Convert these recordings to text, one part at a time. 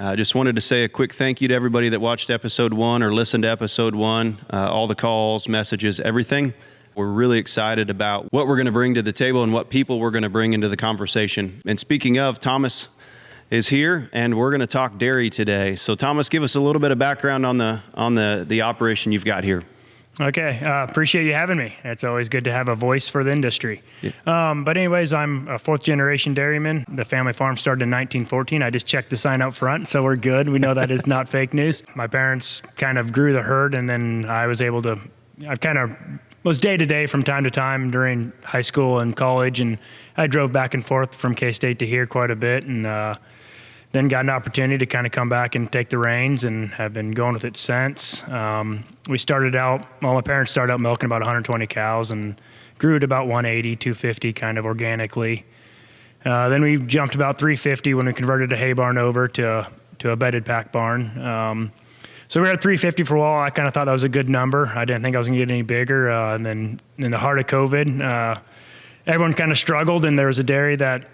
I just wanted to say a quick thank you to everybody that watched episode 1 or listened to episode 1, all the calls, messages, everything. We're really excited about what we're going to bring to the table and what people we're going to bring into the conversation. And speaking of, Thomas is here, and we're going to talk dairy today. So Thomas, give us a little bit of background on the operation you've got here. Okay, appreciate you having me. It's always good to have a voice for the industry. Yeah. But anyways, I'm a 4th generation dairyman. The family farm started in 1914. I just checked the sign up front, so we're good. We know that is not fake news. My parents kind of grew the herd, and then I was day to day from time to time during high school and college, and I drove back and forth from K-State to here quite a bit, and then got an opportunity to kind of come back and take the reins, and have been going with it since. My parents started out milking about 120 cows and grew to about 180, 250 kind of organically. Then we jumped about 350 when we converted a hay barn over to a bedded pack barn. So we were at 350 for a while. I kind of thought that was a good number. I didn't think I was going to get any bigger. And then in the heart of COVID, everyone kind of struggled, and there was a dairy that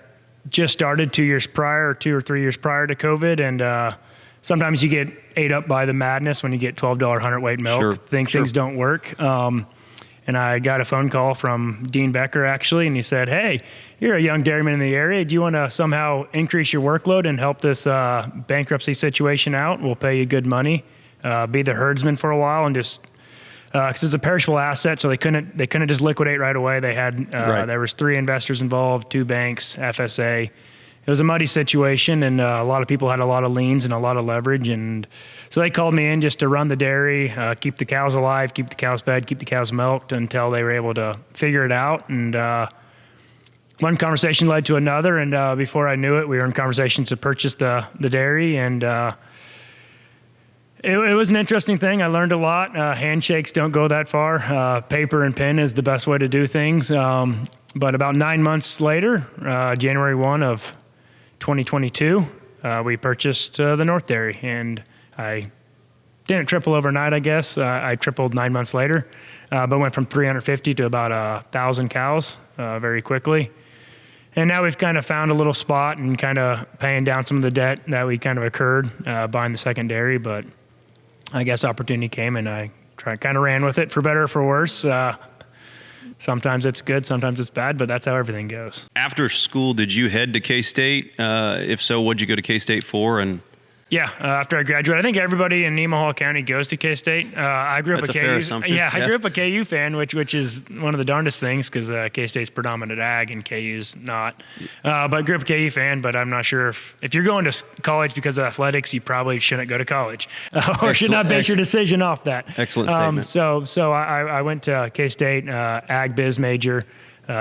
just started 2 or 3 years prior to COVID, and sometimes you get ate up by the madness when you get $12 hundredweight milk. Sure. Things don't work. And I got a phone call from Dean Becker, actually, and he said, "Hey, you're a young dairyman in the area. Do you want to somehow increase your workload and help this bankruptcy situation out? We'll pay you good money. Be the herdsman for a while, and just because it's a perishable asset, so they couldn't just liquidate right away. They had There was 3 investors involved, 2 banks, FSA. It was a muddy situation, and a lot of people had a lot of liens and a lot of leverage, and so they called me in just to run the dairy, keep the cows alive, keep the cows fed, keep the cows milked until they were able to figure it out. And one conversation led to another, and before I knew it, we were in conversations to purchase the dairy, and it was an interesting thing. I learned a lot. Handshakes don't go that far. Paper and pen is the best way to do things. But about 9 months later, January 1 of 2022, we purchased the North Dairy, and I didn't triple overnight, I guess. I tripled 9 months later, but went from 350 to about 1,000 cows very quickly. And now we've kind of found a little spot and kind of paying down some of the debt that we kind of incurred buying the second dairy, but I guess opportunity came, and I kind of ran with it, for better or for worse. Sometimes it's good, sometimes it's bad, but that's how everything goes. After school, did you head to K-State? If so, what'd you go to K-State for? And yeah, after I graduated, I think everybody in Nemaha County goes to K-State. I grew up That's a KU. Fair assumption. Yeah, I grew up a KU fan, which is one of the darndest things, because K-State's predominant ag and KU's not. But I grew up a KU fan, but I'm not sure if you're going to college because of athletics, you probably shouldn't go to college or should not base your decision off that. Excellent statement. So I went to K-State, ag biz major.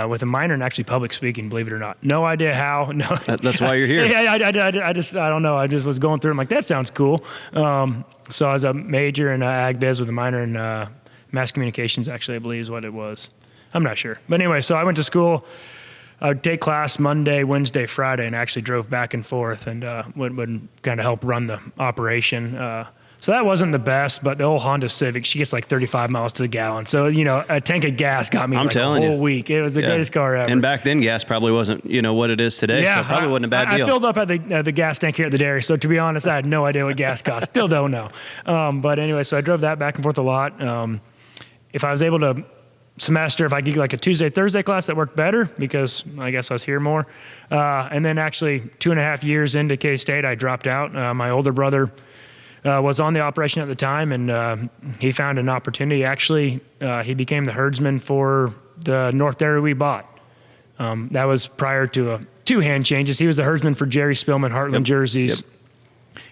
With a minor in actually public speaking, believe it or not. No idea how. No, that's why you're here. I don't know. I just was going through. I'm like, that sounds cool. So I was a major in ag biz with a minor in mass communications. Actually, I believe is what it was. I'm not sure. But anyway, so I went to school. I would take class Monday, Wednesday, Friday, and actually drove back and forth, and would kind of help run the operation. So that wasn't the best, but the old Honda Civic, she gets like 35 miles to the gallon. So, a tank of gas got me a whole week. It was the greatest car ever. And back then, gas probably wasn't, what it is today. Yeah, so it probably wasn't a bad deal. I filled up at the gas tank here at the dairy. So to be honest, I had no idea what gas cost. Still don't know. But anyway, so I drove that back and forth a lot. If I was able to if I could like a Tuesday, Thursday class, that worked better because I guess I was here more. And then actually 2.5 years into K-State, I dropped out. My older brother was on the operation at the time, and he found an opportunity. Actually, he became the herdsman for the North Dairy we bought. That was prior to 2 hand changes. He was the herdsman for Jerry Spillman, Heartland Jerseys. Yep.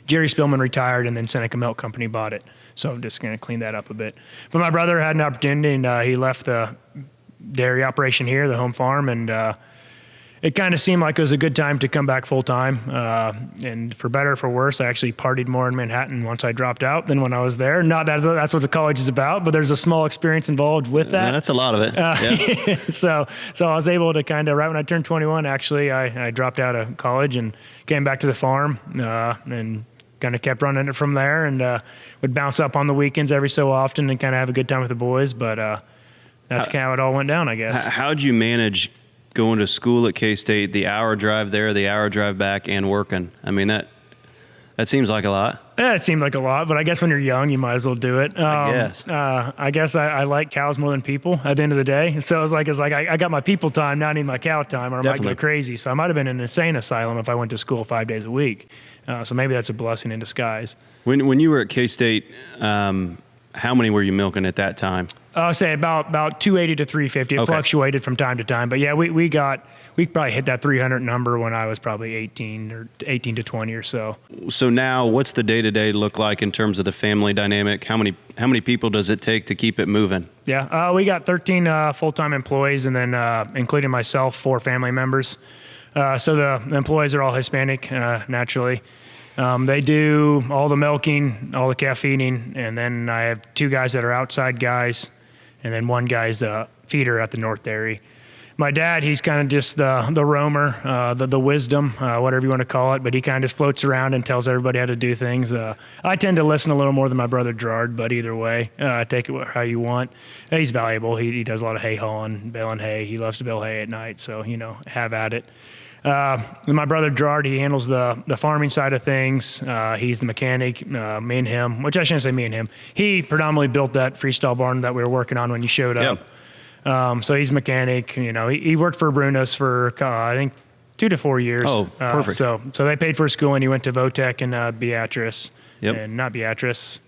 Jerry Spillman retired, and then Seneca Milk Company bought it. So I'm just going to clean that up a bit. But my brother had an opportunity, and he left the dairy operation here, the home farm, and it kind of seemed like it was a good time to come back full time. And for better or for worse, I actually partied more in Manhattan once I dropped out than when I was there. Not that that's what the college is about, but there's a small experience involved with that. Yeah, that's a lot of it. Yeah. So I was able to kind of, right when I turned 21, actually, I dropped out of college and came back to the farm and kind of kept running it from there, and would bounce up on the weekends every so often and kind of have a good time with the boys. But that's kind of how it all went down, I guess. How'd you manage going to school at K-State, the hour drive there, the hour drive back, and working? I mean, That seems like a lot. Yeah, it seemed like a lot, but I guess when you're young, you might as well do it. I guess I like cows more than people at the end of the day. So it's like I got my people time, now I need my cow time, or I might go crazy. So I might have been in an insane asylum if I went to school 5 days a week. So maybe that's a blessing in disguise. When you were at K-State, how many were you milking at that time? I'll say about 280 to 350. It fluctuated from time to time, but yeah, we probably hit that 300 number when I was probably 18 to 20 or so. So now, what's the day-to-day look like in terms of the family dynamic? How many people does it take to keep it moving? Yeah, we got 13 full-time employees, and then including myself, 4 family members. So the employees are all Hispanic, naturally. They do all the milking, all the calf feeding, and then I have 2 guys that are outside guys, and then 1 guy's the feeder at the North Dairy. My dad, he's kind of just the roamer, the wisdom, whatever you want to call it, but he kind of just floats around and tells everybody how to do things. I tend to listen a little more than my brother Gerard, but either way, take it how you want. He's valuable. He does a lot of hay hauling, baling hay. He loves to bale hay at night, so, have at it. My brother Gerard, he handles the farming side of things. He's the mechanic, me and him, which I shouldn't say me and him. He predominantly built that freestyle barn that we were working on when you showed up. So he's a mechanic. He worked for Bruno's for, I think, 2 to 4 years. Oh, perfect. So they paid for his school, and he went to Votech and Beatrice. Yep. And not Beatrice.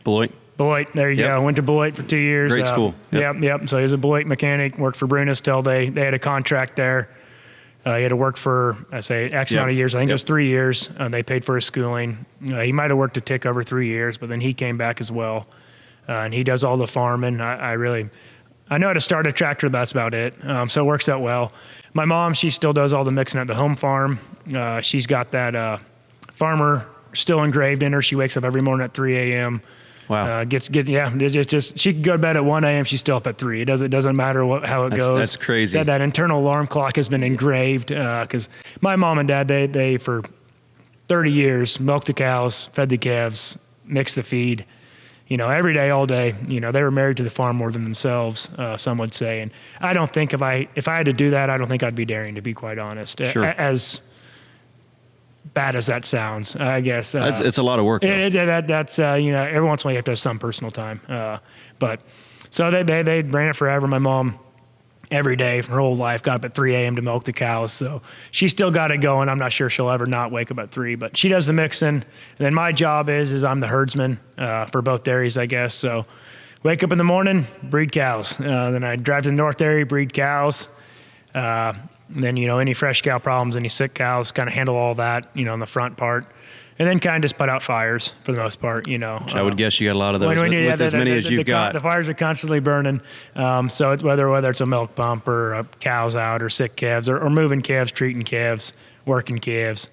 Beloit. Beloit, there you go. Went to Beloit for 2 years. Great school. Yep. So he was a Beloit mechanic, worked for Bruno's till they had a contract there. He had to work for, X amount of years. I think it was 3 years. They paid for his schooling. He might have worked a tick over 3 years, but then he came back as well. And he does all the farming. I know how to start a tractor, that's about it. So it works out well. My mom, she still does all the mixing at the home farm. She's got that farmer still engraved in her. She wakes up every morning at 3 a.m. Wow. It's just she can go to bed at 1 a.m. She's still up at 3. It doesn't matter how it goes. That's crazy. That internal alarm clock has been engraved because my mom and dad, they for 30 years milked the cows, fed the calves, mixed the feed. Every day, all day. They were married to the farm more than themselves, some would say. And I don't think if I had to do that, I don't think I'd be dairying, to be quite honest. Sure. As bad as that sounds, I guess. It's a lot of work. That's every once in a while you have to have some personal time. But so they ran it forever. My mom, every day for her whole life, got up at 3 a.m. to milk the cows. So she still got it going. I'm not sure she'll ever not wake up at 3, but she does the mixing. And then my job is I'm the herdsman for both dairies, I guess. So wake up in the morning, breed cows. Then I drive to the North Dairy, breed cows. And then, any fresh cow problems, any sick cows, kind of handle all that, in the front part. And then kind of just put out fires for the most part, Which I would guess you got a lot of those with as many as you've got. The fires are constantly burning. So it's whether it's a milk pump or cows out or sick calves or moving calves, treating calves, working calves.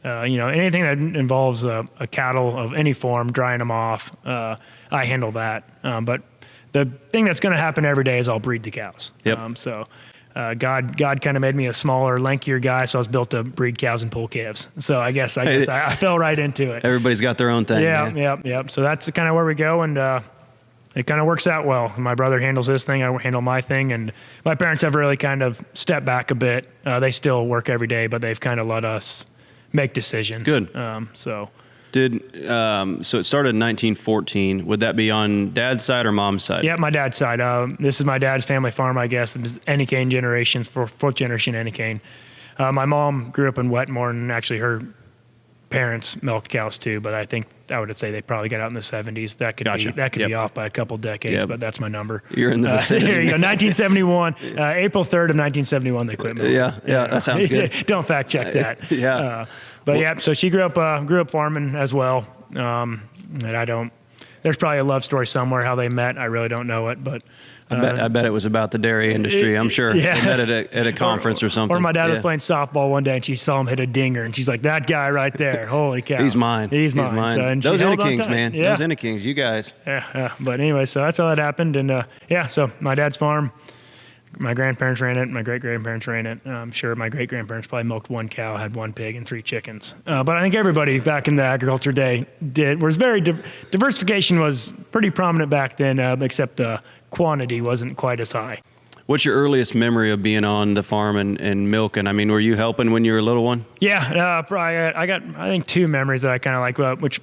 Anything that involves a cattle of any form, drying them off, I handle that. But the thing that's going to happen every day is I'll breed the cows. Yep. God kind of made me a smaller, lankier guy, so I was built to breed cows and pull calves. So I guess I fell right into it. Everybody's got their own thing. Yeah. So that's kind of where we go, and it kind of works out well. My brother handles his thing, I handle my thing, and my parents have really kind of stepped back a bit. They still work every day, but they've kind of let us make decisions. Good. So it started in 1914. Would that be on dad's side or mom's side? Yeah, my dad's side. This is my dad's family farm, I guess. It's Enneking generations, fourth generation Enneking. My mom grew up in Wetmore, and actually her parents milked cows too, but I think I would say they probably got out in the 70s. That could be off by a couple decades, but that's my number. You're in the vicinity. Here you go, 1971, April 3rd of 1971 they quit milking. Yeah, that sounds good. Don't fact check that. So she grew up farming as well. And there's probably a love story somewhere how they met. I really don't know it, but I bet it was about the dairy industry. I'm sure they met at a conference or something. Or my dad was playing softball one day and she saw him hit a dinger and she's like, "That guy right there, holy cow, he's mine. He's mine." So, those Ennekings, man. Yeah. Those Ennekings, you guys. Yeah. But anyway, so that's how that happened, and so my dad's farm. My grandparents ran it. My great-grandparents ran it. I'm sure my great-grandparents probably milked 1 cow, had 1 pig, and 3 chickens. But I think everybody back in the agriculture day was very diversification was pretty prominent back then, except the quantity wasn't quite as high. What's your earliest memory of being on the farm and milking? I mean, were you helping when you were a little one? Yeah, I got I think two memories that I kind of like, which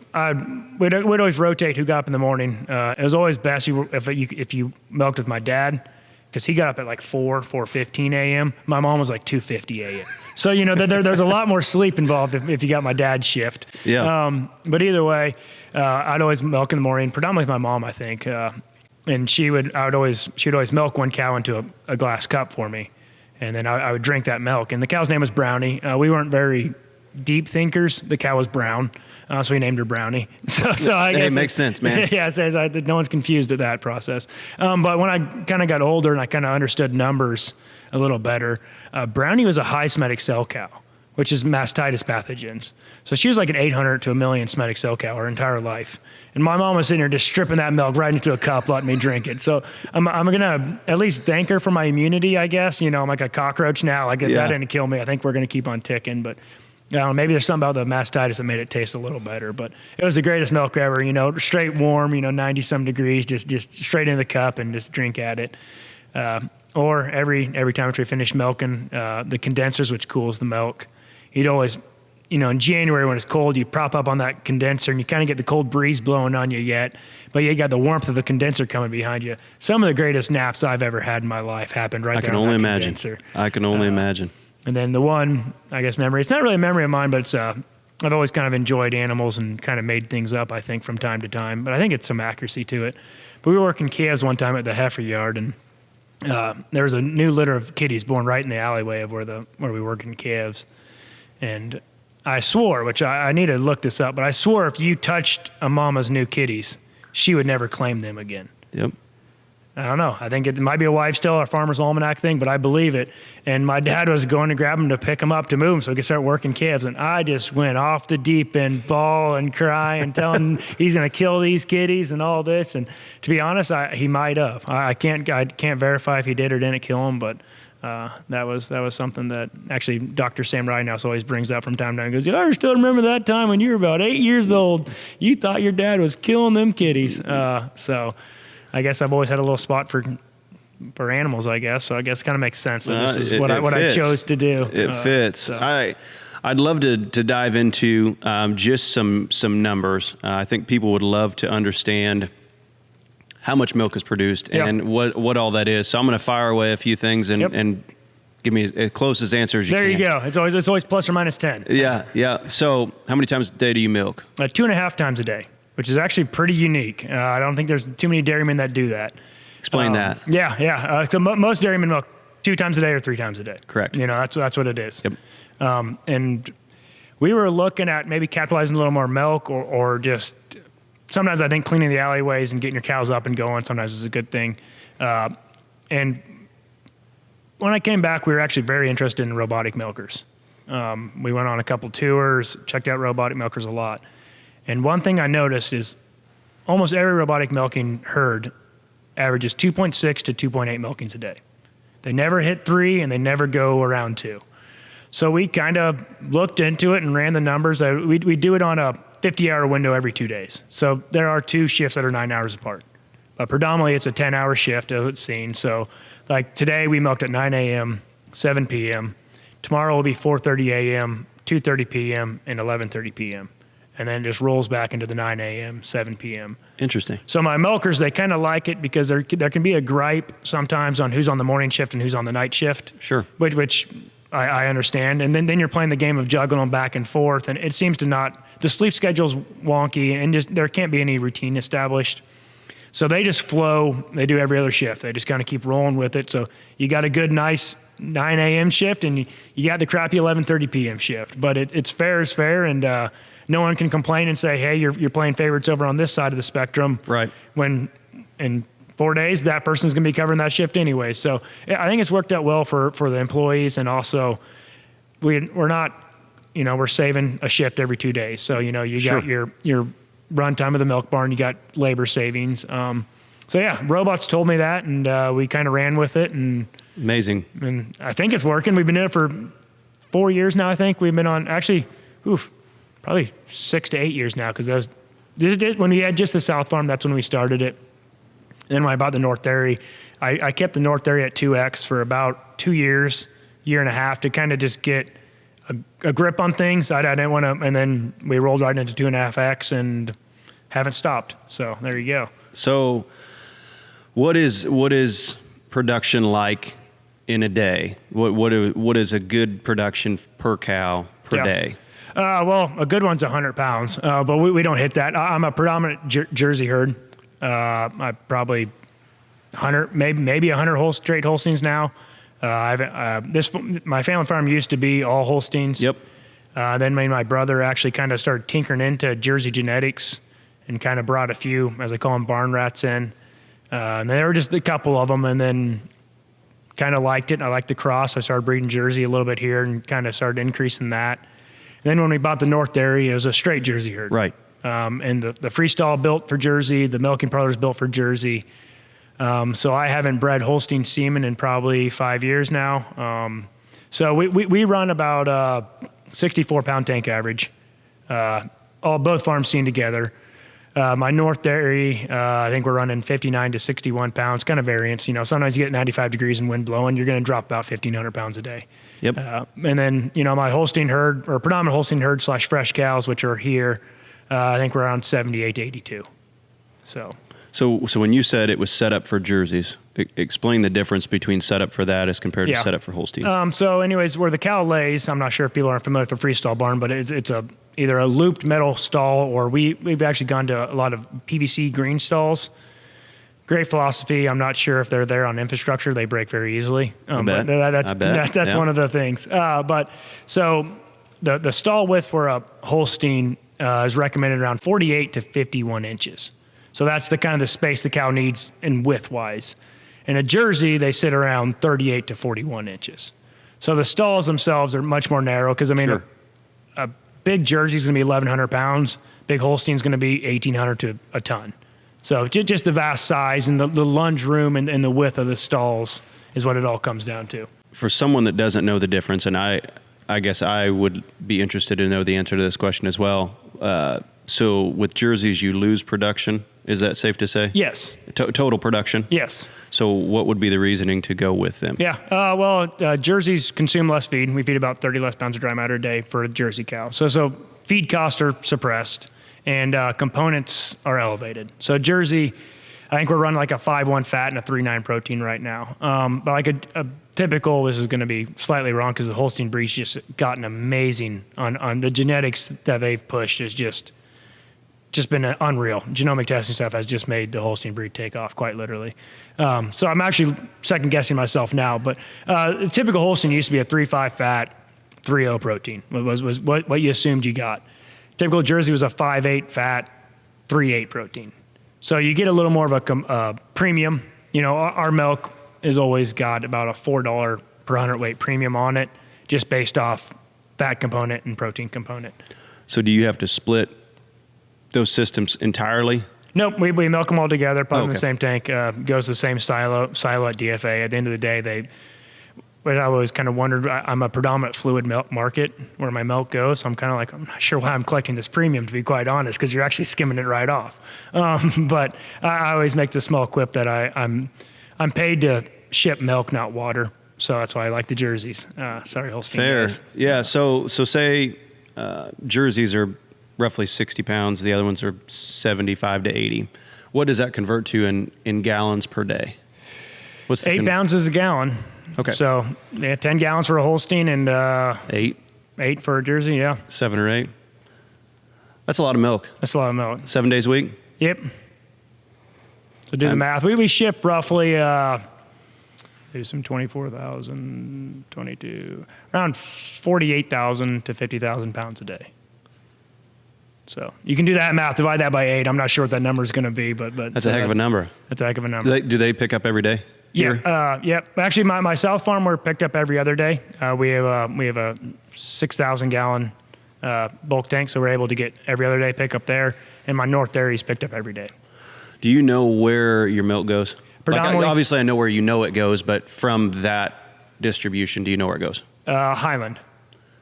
we'd always rotate who got up in the morning. It was always best if you milked with my dad, because he got up at like 4:15 a.m. My mom was like 2:50 a.m. So there's a lot more sleep involved if you got my dad's shift. Yeah. But either way, I'd always milk in the morning, predominantly with my mom, I think. And she would always milk one cow into a glass cup for me, and then I would drink that milk. And the cow's name was Brownie. We weren't very deep thinkers. The cow was brown, so we named her Brownie. So I guess it makes sense, man. Yeah, no one's confused at that process. But when I kind of got older and I kind of understood numbers a little better, Brownie was a high Semitic cell cow, which is mastitis pathogens. So she was like an 800 to 1 million Semitic cell cow her entire life. And my mom was sitting there just stripping that milk right into a cup, letting me drink it. So I'm going to at least thank her for my immunity, I guess. I'm like a cockroach now. Like, if that didn't kill me, I think we're going to keep on ticking. But I don't know, maybe there's something about the mastitis that made it taste a little better. But it was the greatest milk ever, straight warm, 90-some degrees, just straight in the cup and just drink at it. Or every time after we finish milking, the condensers, which cools the milk, he'd always, in January when it's cold, you prop up on that condenser and you kind of get the cold breeze blowing on you yet, but you got the warmth of the condenser coming behind you. Some of the greatest naps I've ever had in my life happened right there on that condenser. I can only imagine. And then the one, I guess, memory, it's not really a memory of mine, but it's, I've always kind of enjoyed animals and kind of made things up, I think, from time to time, but I think it's some accuracy to it. But we were working calves one time at the heifer yard, and there was a new litter of kitties born right in the alleyway of where we worked in calves. And I swore, which I need to look this up, but I swore if you touched a mama's new kitties, she would never claim them again. Yep. I don't know. I think it might be a wives' tale or a farmer's almanac thing, but I believe it. And my dad was going to grab them to pick them up to move them so we could start working calves. And I just went off the deep end, bawl and cry and telling him he's going to kill these kitties and all this. And to be honest, he might have. I can't verify if he did or didn't kill them, but that was something that actually Dr. Sam Ridehouse always brings up from time to time. He goes, I still remember that time when you were about 8 years old. You thought your dad was killing them kitties. So I guess I've always had a little spot for animals, I guess. So I guess it kind of makes sense that this is what I chose to do. It fits. So. I'd love to dive into just some numbers. I think people would love to understand how much milk is produced and what all that is. So I'm going to fire away a few things and give me as close as answer as you can. There you go. It's always plus or minus 10. Yeah. So how many times a day do you milk? 2.5 times a day, which is actually pretty unique. I don't think there's too many dairymen that do that. Explain that. Yeah. So most dairymen milk 2 times a day or 3 times a day. Correct. That's what it is. Yep. And we were looking at maybe capitalizing a little more milk or just sometimes I think cleaning the alleyways and getting your cows up and going sometimes is a good thing. And when I came back, we were actually very interested in robotic milkers. We went on a couple tours, checked out robotic milkers a lot. And one thing I noticed is almost every robotic milking herd averages 2.6 to 2.8 milkings a day. They never hit 3 and they never go around 2. So we kind of looked into it and ran the numbers. We do it on a 50-hour window every 2 days. So there are 2 shifts that are 9 hours apart. But predominantly it's a 10-hour shift as it's seen. So like today we milked at 9 a.m., 7 p.m. Tomorrow will be 4:30 a.m., 2:30 p.m., and 11:30 p.m. And then it just rolls back into the 9 a.m., 7 p.m. Interesting. So my milkers, they kind of like it because there can be a gripe sometimes on who's on the morning shift and who's on the night shift. Sure. Which I understand. And then you're playing the game of juggling them back and forth. And it seems to not, the sleep schedule's wonky and just there can't be any routine established. So they just flow. They do every other shift. They just kind of keep rolling with it. So you got a good, nice 9 a.m. shift and you got the crappy 11:30 p.m. shift. But it's fair is fair. And no one can complain and say, hey, you're playing favorites over on this side of the spectrum. Right. When in 4 days, that person's going to be covering that shift anyway. So I think it's worked out well for the employees. And also we're not, we're saving a shift every 2 days. So, you got your run time of the milk barn, you got labor savings. So yeah, robots told me that and we kind of ran with it and amazing. And I think it's working. We've been doing it for 4 years now. I think we've been on probably 6 to 8 years now. Cause when we had just the South Farm, that's when we started it. Then when I bought the North Dairy, I kept the North Dairy at 2X for about 2 years, year and a half, to kind of just get a grip on things. I didn't want to, and then we rolled right into 2.5X and haven't stopped. So there you go. So what is production like in a day? What is a good production per cow per day? Well, a good one's 100 pounds, but we don't hit that. I'm a predominant Jersey herd. I probably 100, maybe 100 straight Holsteins now. My family farm used to be all Holsteins. Yep. Then my brother actually kind of started tinkering into Jersey genetics and kind of brought a few, as I call them, barn rats in. And there were just a couple of them, and then kind of liked it. I liked the cross. I started breeding Jersey a little bit here and kind of started increasing that. And then when we bought the North Dairy, it was a straight Jersey herd. Right. And the freestall built for Jersey, the milking parlor's built for Jersey. So I haven't bred Holstein semen in probably 5 years now. So we run about 64-pound tank average. Both farms seen together. My North Dairy, I think we're running 59 to 61 pounds, kind of variance. Sometimes you get 95 degrees and wind blowing, you're going to drop about 1,500 pounds a day. Yep. And then, my Holstein herd, or predominant Holstein herd / fresh cows, which are here, I think we're around 78 to 82. So when you said it was set up for Jerseys, explain the difference between setup for that as compared to setup for Holsteins. So anyways, where the cow lays, I'm not sure if people are familiar with the freestall barn, but it's either a looped metal stall, or we've actually gone to a lot of PVC green stalls. Great philosophy. I'm not sure if they're there on infrastructure. They break very easily. But that's one of the things. But so the stall width for a Holstein is recommended around 48 to 51 inches. So that's the kind of the space the cow needs in width-wise. In a Jersey, they sit around 38 to 41 inches. So the stalls themselves are much more narrow because, Sure. a big Jersey is going to be 1,100 pounds. Big Holstein is going to be 1,800 to a ton. So just the vast size and the lunge room and the width of the stalls is what it all comes down to. For someone that doesn't know the difference, and I guess I would be interested to know the answer to this question as well. So with Jerseys, you lose production. Is that safe to say? Yes. Total production? Yes. So what would be the reasoning to go with them? Yeah. Jerseys consume less feed. We feed about 30 less pounds of dry matter a day for a Jersey cow. So feed costs are suppressed and components are elevated. So Jersey, I think we're running like a 5.1 fat and a 3.9 protein right now. But like a typical, this is going to be slightly wrong because the Holstein breed's just gotten amazing on the genetics that they've pushed is just been unreal. Genomic testing stuff has just made the Holstein breed take off, quite literally. So I'm actually second guessing myself now, but the typical Holstein used to be a 3.5 fat, 3.0 protein, was what you assumed you got. Typical Jersey was a 5.8 fat, 3.8 protein. So you get a little more of a premium. Our milk has always got about a $4 per hundredweight premium on it, just based off fat component and protein component. So do you have to split those systems entirely? Nope, we milk them all together, put them in the same tank, goes the same silo at DFA. At the end of the day, I always kind of wondered, I'm a predominant fluid milk market where my milk goes, so I'm kind of like, I'm not sure why I'm collecting this premium, to be quite honest, because you're actually skimming it right off. But I always make the small quip that I'm paid to ship milk, not water, so that's why I like the Jerseys. Sorry, Holstein. Fair. Guys. Yeah, so say Jerseys are roughly 60 pounds. The other ones are 75 to 80. What does that convert to in gallons per day? What's the 8 ounces a gallon. Okay. So 10 gallons for a Holstein and 8 for a Jersey. Yeah. 7 or 8. That's a lot of milk. That's a lot of milk. 7 days a week. Yep. So do the math. We ship roughly do some 24,000, 22, around 48,000 to 50,000 pounds a day. So you can do that math, divide that by 8. I'm not sure what that number is going to be, but that's a heck of a number. That's a heck of a number. Do they pick up every day? Yeah. Yep. Actually, my South farm, we're picked up every other day. We have a 6,000 gallon bulk tank, so we're able to get every other day pick up there. And my North Dairy is picked up every day. Do you know where your milk goes? Obviously, I know where it goes, but from that distribution, do you know where it goes? Highland.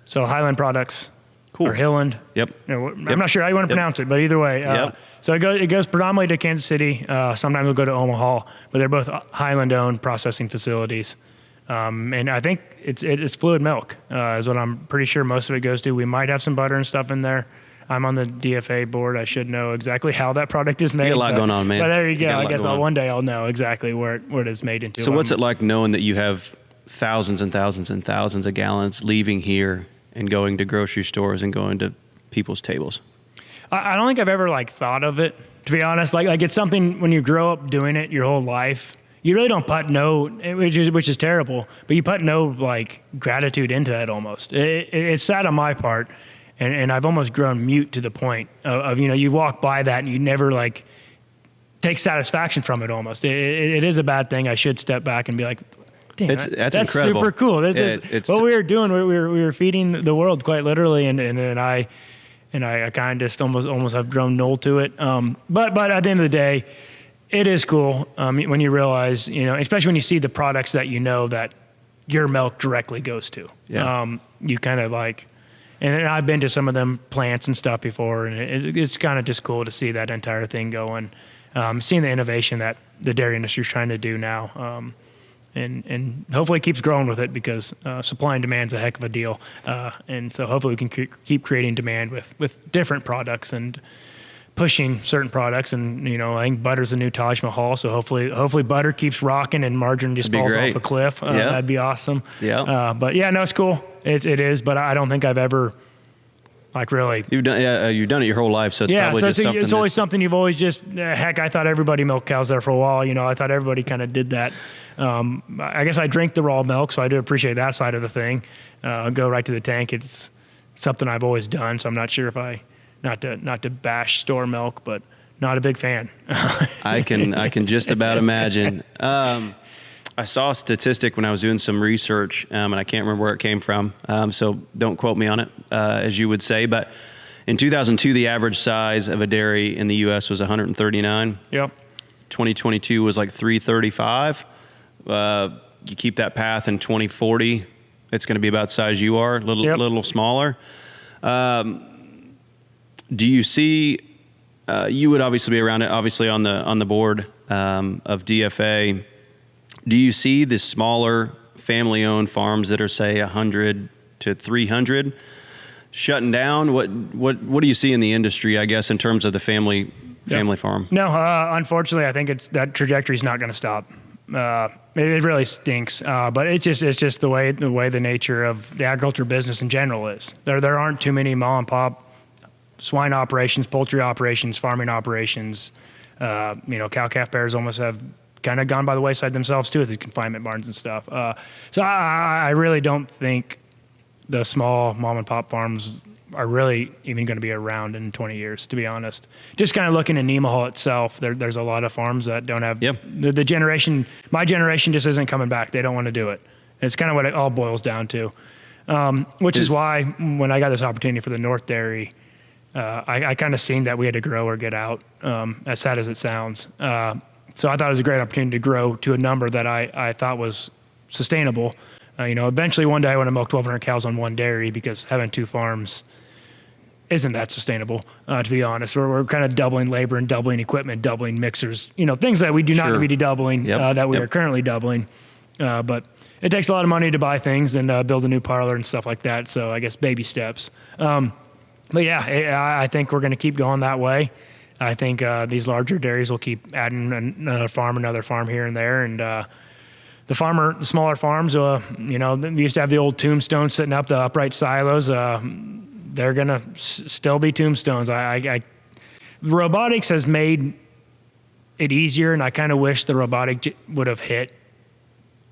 So Highland products. Cool. or Hilland. Yep. I'm not sure how you want to pronounce it, but either way. Yep. So it goes predominantly to Kansas City. Sometimes we'll go to Omaha, but they're both Highland-owned processing facilities. And I think it's fluid milk is what I'm pretty sure most of it goes to. We might have some butter and stuff in there. I'm on the DFA board. I should know exactly how that product is made. You got a lot going on, man. But there you go. got a I lot guess going on. one day I'll know exactly where it is made into. So what's it like knowing that you have thousands and thousands and thousands of gallons leaving here and going to grocery stores and going to people's tables? I don't think I've ever thought of it, to be honest. Like it's something when you grow up doing it your whole life, you really don't put which is terrible, but you put no gratitude into that almost. It's sad on my part, and I've almost grown mute to the point of you walk by that and you never take satisfaction from it almost. It is a bad thing. I should step back and be like, damn, that's incredible. super cool. It's what we were doing. We were feeding the world quite literally, and I kind of just almost have grown null to it. But at the end of the day, it is cool when you realize, especially when you see the products that that your milk directly goes to. Yeah. You kind of and I've been to some of them plants and stuff before, and it's kind of just cool to see that entire thing going. Seeing the innovation that the dairy industry is trying to do now. And hopefully it keeps growing with it because supply and demand's a heck of a deal. And so hopefully we can keep creating demand with different products and pushing certain products. And, I think butter's the new Taj Mahal. So hopefully butter keeps rocking and margarine just falls off a cliff. That'd be awesome. Yeah. But yeah, no, it's cool. It is, but I don't think I've ever really. You've done it your whole life. So it's probably just something. It's always something you've always just, heck, I thought everybody milked cows there for a while. I thought everybody kind of did that. I guess I drink the raw milk, so I do appreciate that side of the thing. Go right to the tank. It's something I've always done, so I'm not sure if not to bash store milk, but not a big fan. I can just about imagine. I saw a statistic when I was doing some research, and I can't remember where it came from, so don't quote me on it, as you would say. But in 2002, the average size of a dairy in the U.S. was 139. Yep. 2022 was 335. You keep that path in 2040, it's going to be about the size you are, little smaller. Do you see? You would obviously be around it, obviously on the board of DFA. Do you see the smaller family-owned farms that are say 100 to 300 shutting down? What do you see in the industry? I guess in terms of the family farm. No, unfortunately, I think that trajectory is not going to stop. It really stinks, but it's just the way the nature of the agriculture business in general is. There aren't too many mom and pop swine operations, poultry operations, farming operations. Cow-calf pairs almost have kind of gone by the wayside themselves too with these confinement barns and stuff. So I really don't think the small mom and pop farms are really even going to be around in 20 years, to be honest. Just kind of looking at Nemaha itself, there's a lot of farms that don't have the generation. My generation just isn't coming back. They don't want to do it. It's kind of what it all boils down to, which is why when I got this opportunity for the North Dairy, I kind of seen that we had to grow or get out, as sad as it sounds. So I thought it was a great opportunity to grow to a number that I thought was sustainable. Eventually one day I want to milk 1,200 cows on one dairy because having two farms isn't that sustainable, to be honest. We're kind of doubling labor and doubling equipment, doubling mixers, things that we do not need to be doubling, that we are currently doubling. But it takes a lot of money to buy things and build a new parlor and stuff like that. So I guess baby steps. But yeah, I think we're going to keep going that way. I think these larger dairies will keep adding another farm here and there. And the smaller farms, we used to have the old tombstones sitting up, the upright silos. They're going to still be tombstones. Robotics has made it easier, and I kind of wish the robotic would have hit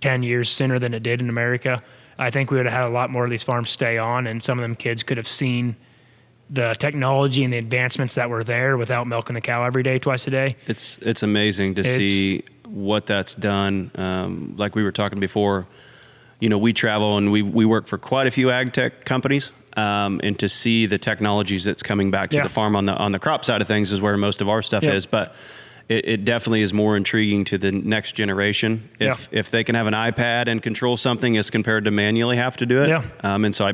10 years sooner than it did in America. I think we would have had a lot more of these farms stay on, and some of them kids could have seen the technology and the advancements that were there without milking the cow every day, twice a day. It's amazing to see what that's done. Like we were talking before, we travel and we work for quite a few ag tech companies, and to see the technologies that's coming back to the farm on the crop side of things is where most of our stuff is. But it definitely is more intriguing to the next generation if they can have an iPad and control something as compared to manually have to do it. And so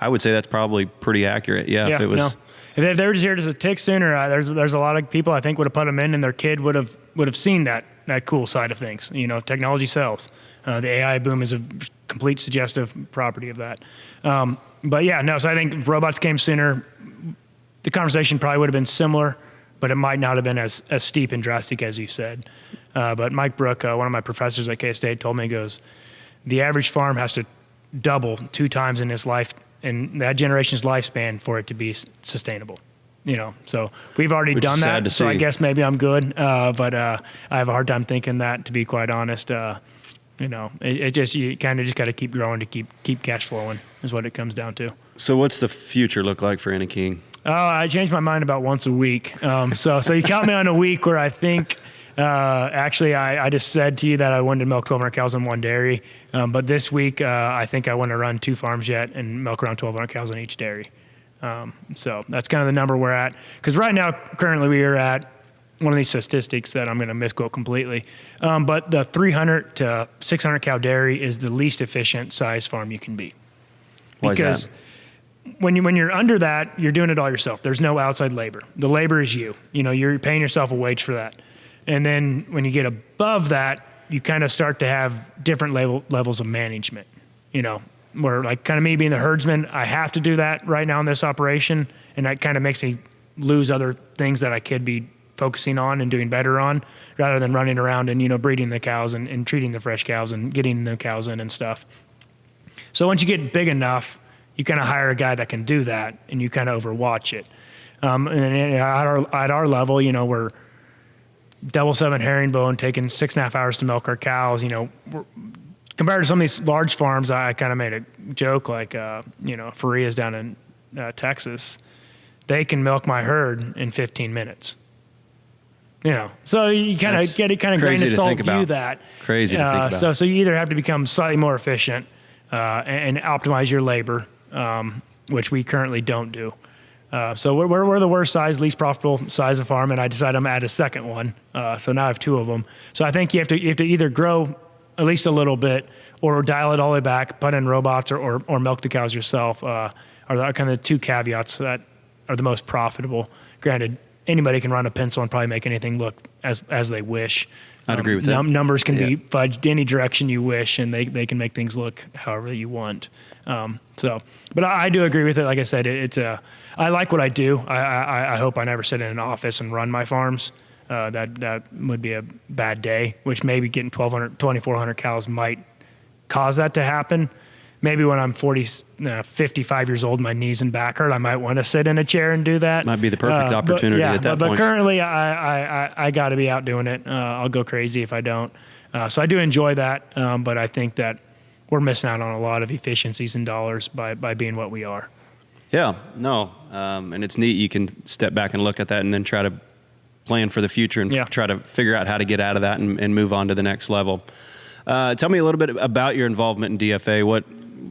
I would say that's probably pretty accurate. Yeah. If it was. No. If they were just here as a tick sooner, there's a lot of people I think would have put them in, and their kid would have seen that cool side of things. You know, technology sells. The AI boom is a complete suggestive property of that. But yeah, no. So I think if robots came sooner, the conversation probably would have been similar, but it might not have been as steep and drastic as you said. But Mike Brook, one of my professors at K-State, told me, he goes, the average farm has to double 2 times in its life, in that generation's lifespan, for it to be sustainable. You know, so we've already Which done is sad that. to So I see. guess maybe I'm good, but I have a hard time thinking that, to be quite honest. You know, it just, you kind of just got to keep growing to keep cash flowing is what it comes down to. So what's the future look like for Enneking? Oh, I change my mind about once a week. So you count me on a week where I think, actually, I just said to you that I wanted to milk 1,200 cows in one dairy. But this week, I think I want to run 2 farms yet and milk around 1,200 cows on each dairy. So that's kind of the number we're at. Because right now, currently, we are at one of these statistics that I'm going to misquote completely. But the 300 to 600 cow dairy is the least efficient size farm you can be. Why is Because that? when you're under that, you're doing it all yourself. There's no outside labor. The labor is you. You know, you're paying yourself a wage for that. And then when you get above that, you kind of start to have different levels of management. You know, where like kind of me being the herdsman, I have to do that right now in this operation, and that kind of makes me lose other things that I could be focusing on and doing better on, rather than running around and, you know, breeding the cows and treating the fresh cows and getting the cows in and stuff. So once you get big enough, you kind of hire a guy that can do that, and you kind of overwatch it. And at our level, you know, we're double 7 herringbone, taking 6.5 hours to milk our cows. You know, compared to some of these large farms, I kind of made a joke like, you know, Faria's down in Texas, they can milk my herd in 15 minutes. You know, so you kind of get it, kind of grain of salt view that. Crazy to think about. So you either have to become slightly more efficient and optimize your labor, which we currently don't do. So we're the worst size, least profitable size of farm, and I decided I'm gonna add a second one. So now I have 2 of them. So I think you have to either grow at least a little bit, or dial it all the way back, put in robots, or milk the cows yourself. Are the kind of the 2 caveats that are the most profitable. Granted, anybody can run a pencil and probably make anything look as they wish. I'd agree with that. Numbers can be fudged any direction you wish, and they can make things look however you want. But I do agree with it. Like I said, I like what I do. I hope I never sit in an office and run my farms. That would be a bad day, which maybe getting 2,400 cows might cause that to happen. Maybe when I'm 55 years old, my knees and back hurt, I might want to sit in a chair and do that. Might be the perfect opportunity at that point. But currently, I got to be out doing it. I'll go crazy if I don't. So I do enjoy that, but I think that we're missing out on a lot of efficiencies and dollars by being what we are. Yeah, no, and it's neat. You can step back and look at that and then try to plan for the future and try to figure out how to get out of that and move on to the next level. Tell me a little bit about your involvement in DFA.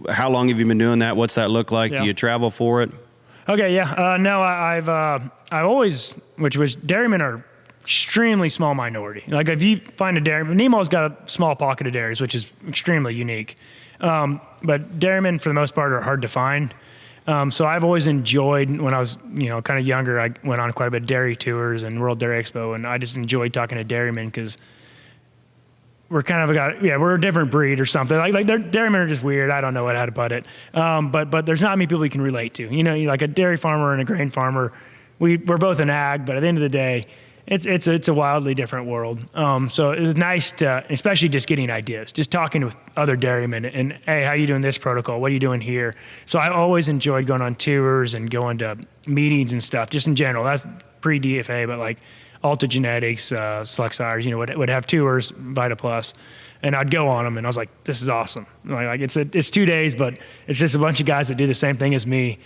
How long have you been doing that? What's that look like? Do you travel for it? Okay, yeah. No, I've always, which dairymen are extremely small minority. Like if you find a dairyman, Nemo's got a small pocket of dairies, which is extremely unique. But dairymen, for the most part, are hard to find. So I've always enjoyed, when I was, you know, kind of younger, I went on quite a bit of dairy tours and World Dairy Expo, and I just enjoyed talking to dairymen because we're kind of we're a different breed or something. Like dairymen are just weird. I don't know how to put it. But there's not many people you can relate to. You know, like a dairy farmer and a grain farmer, we're both in ag, but at the end of the day, it's a wildly different world. So it was nice to, especially just getting ideas, just talking with other dairymen and, hey, how you doing this protocol? What are you doing here? So I always enjoyed going on tours and going to meetings and stuff, just in general. That's pre-DFA, but like Alta Genetics, Select Sires, you know, would have tours, Vita Plus, and I'd go on them, and I was like, this is awesome. Like it's 2 days, but it's just a bunch of guys that do the same thing as me,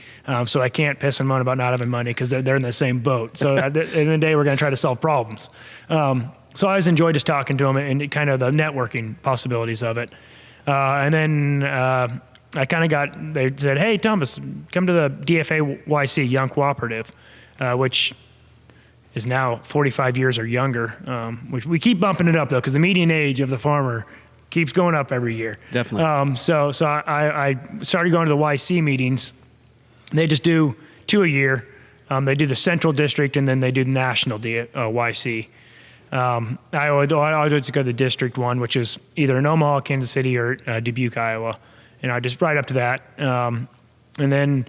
so I can't piss and moan about not having money because they're in the same boat. So at the end of the day, we're going to try to solve problems. So I always enjoyed just talking to them and kind of the networking possibilities of it. And then I kind of they said, hey, Thomas, come to the DFA YC, Young Cooperative, which is now 45 years or younger. We keep bumping it up, though, because the median age of the farmer keeps going up every year. Definitely. So I started going to the YC meetings They just do 2 a year. They do the Central District, and then they do the National YC. I always go to the District one, which is either in Omaha, Kansas City, or Dubuque, Iowa. And I just right up to that. And then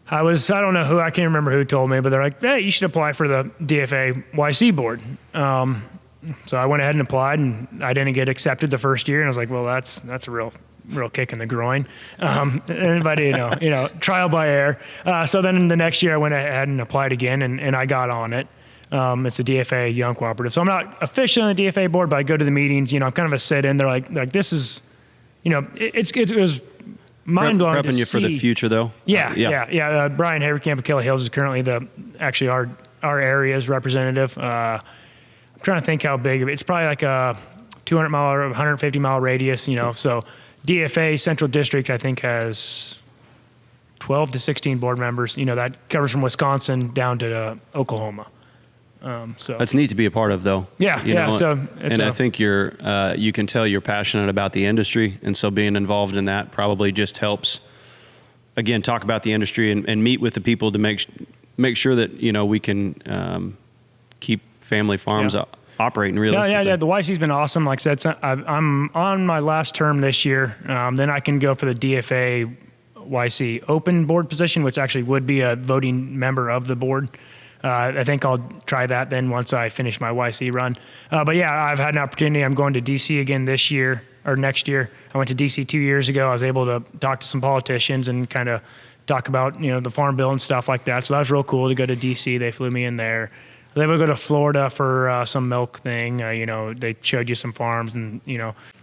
I don't know who, I can't remember who told me, but they're like, hey, you should apply for the DFA YC board. So I went ahead and applied, and I didn't get accepted the first year. And I was like, well, that's a real kick in the groin. Anybody, trial by error. So then the next year I went ahead and applied again, and I got on it. It's a DFA Young Cooperative. So I'm not officially on the DFA board, but I go to the meetings. I'm kind of a sit-in. They're like this is, it was mind-blowing to prepping see. you for the future, though. Yeah. Brian Haverkamp of Kelly Hills is currently our area's representative. I'm trying to think how big of it. It's probably like a 200 mile or 150 mile radius. So DFA Central District I think has 12 to 16 board members. That covers from Wisconsin down to Oklahoma. So that's neat to be a part of, though. Yeah. So I think you can tell you're passionate about the industry, and so being involved in that probably just helps. Again, talk about the industry and meet with the people to make sure that we can keep family farms operating realistically. Yeah. The YC's been awesome. Like I said, I'm on my last term this year. Then I can go for the DFA YC open board position, which actually would be a voting member of the board. I think I'll try that then once I finish my YC run. But yeah, I've had an opportunity. I'm going to DC again this year or next year. I went to DC 2 years ago. I was able to talk to some politicians and kind of talk about, the farm bill and stuff like that. So that was real cool to go to DC. They flew me in there. I was able to go to Florida for some milk thing. They showed you some farms and,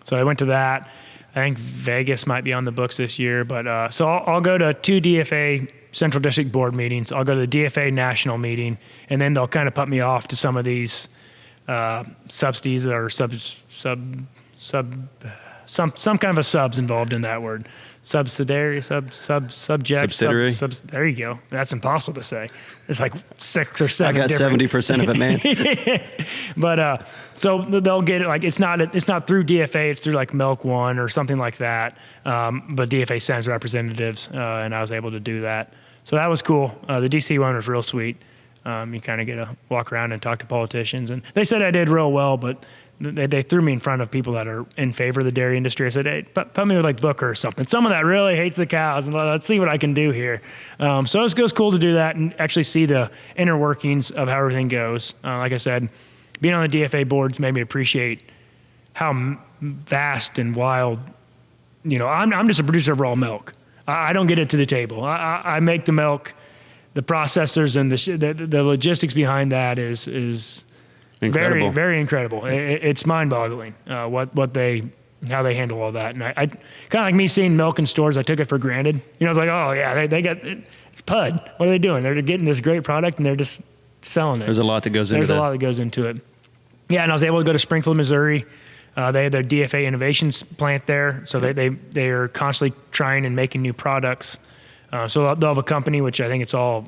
so I went to that. I think Vegas might be on the books this year, but so I'll go to 2 DFA Central District Board meetings. I'll go to the DFA National meeting, and then they'll kind of put me off to some of these subsidies that are some kind of a subs involved in that word. Subsidiary, subject. Subsidiary. There you go. That's impossible to say. There's like 6 or 7. I got 70% of it, man. But so they'll get it. Like it's not through DFA. It's through like Milk One or something like that. But DFA sends representatives, and I was able to do that. So that was cool. The DC one was real sweet. You kind of get to walk around and talk to politicians, and they said I did real well, but they threw me in front of people that are in favor of the dairy industry. I said, hey, put me with like Booker or something. Someone that really hates the cows, and let's see what I can do here. So it was cool to do that and actually see the inner workings of how everything goes. Like I said, being on the DFA boards made me appreciate how vast and wild, I'm just a producer of raw milk. I don't get it to the table. I make the milk. The processors and the logistics behind that is incredible. Very, very incredible. It's mind-boggling how they handle all that. And I kind of like me seeing milk in stores, I took it for granted. I was like, oh yeah, they got it's PUD. What are they doing? They're getting this great product and they're just selling it. There's a lot that goes into it. There's a lot that goes into it. Yeah, and I was able to go to Springfield, Missouri. They have their DFA innovations plant there, so they are constantly trying and making new products. So they'll have a company, which I think it's all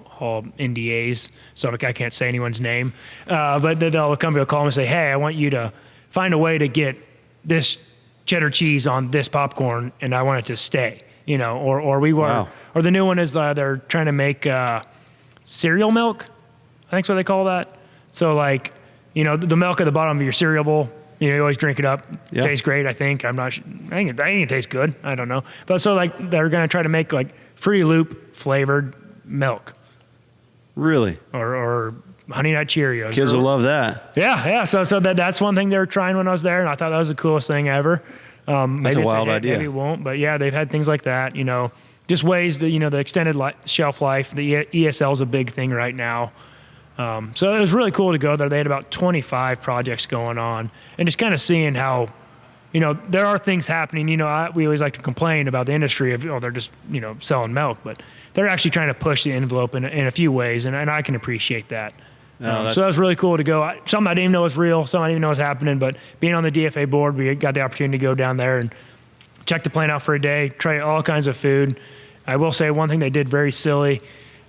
NDAs, so I can't say anyone's name. But they'll have a company will call them and say, hey, I want you to find a way to get this cheddar cheese on this popcorn, and I want it to stay. Or the new one is they're trying to make cereal milk. I think that's what they call that. So like, the milk at the bottom of your cereal bowl, you always drink it up. Yeah. Tastes great, I think. I'm not sure. I think it tastes good. I don't know. But so like they're going to try to make like Fruity Loop flavored milk. Really? Or Honey Nut Cheerios. Kids will love that. Yeah. So that's one thing they were trying when I was there, and I thought that was the coolest thing ever. That's a wild idea. Maybe it won't, but yeah, they've had things like that. Just ways that the extended shelf life. The ESL is a big thing right now. So it was really cool to go there. They had about 25 projects going on, and just kind of seeing how, there are things happening. We always like to complain about the industry of, they're just, selling milk, but they're actually trying to push the envelope in a few ways, and I can appreciate that. So that was really cool to go. Something I didn't even know was real, something I didn't even know was happening, but being on the DFA board, we got the opportunity to go down there and check the plant out for a day, try all kinds of food. I will say one thing they did very silly.